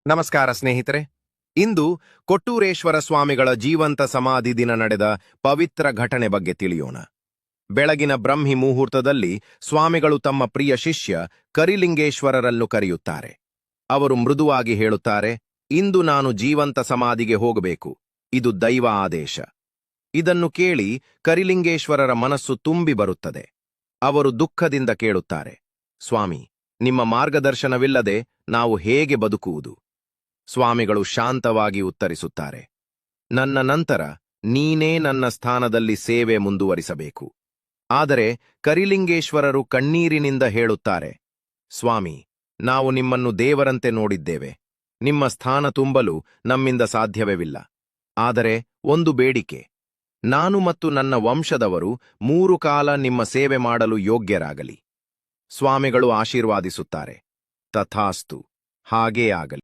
ನಮಸ್ಕಾರ ಸ್ನೇಹಿತರೆ. ಇಂದು ಕೊಟ್ಟೂರೇಶ್ವರ ಸ್ವಾಮಿಗಳ ಜೀವಂತ ಸಮಾಧಿ ದಿನ ನಡೆದ ಪವಿತ್ರ ಘಟನೆ ಬಗ್ಗೆ ತಿಳಿಯೋಣ. ಬೆಳಗಿನ ಬ್ರಹ್ಮಿ ಮುಹೂರ್ತದಲ್ಲಿ ಸ್ವಾಮಿಗಳು ತಮ್ಮ ಪ್ರಿಯ ಶಿಷ್ಯ ಕರಿಲಿಂಗೇಶ್ವರರನ್ನು ಕರೆಯುತ್ತಾರೆ. ಅವರು ಮೃದುವಾಗಿ ಹೇಳುತ್ತಾರೆ, ಇಂದು ನಾನು ಜೀವಂತ ಸಮಾಧಿಗೆ ಹೋಗಬೇಕು, ಇದು ದೈವ ಆದೇಶ. ಇದನ್ನು ಕೇಳಿ ಕರಿಲಿಂಗೇಶ್ವರರ ಮನಸ್ಸು ತುಂಬಿ ಬರುತ್ತದೆ. ಅವರು ದುಃಖದಿಂದ ಕೇಳುತ್ತಾರೆ, ಸ್ವಾಮಿ, ನಿಮ್ಮ ಮಾರ್ಗದರ್ಶನವಿಲ್ಲದೆ ನಾವು ಹೇಗೆ ಬದುಕುವುದು? ಸ್ವಾಮಿಗಳು ಶಾಂತವಾಗಿ ಉತ್ತರಿಸುತ್ತಾರೆ, ನನ್ನ ನಂತರ ನೀನೇ ನನ್ನ ಸ್ಥಾನದಲ್ಲಿ ಸೇವೆ ಮುಂದುವರಿಸಬೇಕು. ಆದರೆ ಕರಿಲಿಂಗೇಶ್ವರರು ಕಣ್ಣೀರಿನಿಂದ ಹೇಳುತ್ತಾರೆ, ಸ್ವಾಮಿ, ನಾವು ನಿಮ್ಮನ್ನು ದೇವರಂತೆ ನೋಡಿದ್ದೇವೆ. ನಿಮ್ಮ ಸ್ಥಾನ ತುಂಬಲು ನಮ್ಮಿಂದ ಸಾಧ್ಯವಿಲ್ಲ. ಆದರೆ ಒಂದು ಬೇಡಿಕೆ, ನಾನು ಮತ್ತು ನನ್ನ ವಂಶದವರು 3 ಕಾಲ ನಿಮ್ಮ ಸೇವೆ ಮಾಡಲು ಯೋಗ್ಯರಾಗಲಿ. ಸ್ವಾಮಿಗಳು ಆಶೀರ್ವಾದಿಸುತ್ತಾರೆ, ತಥಾಸ್ತು, ಹಾಗೇ ಆಗಲಿ.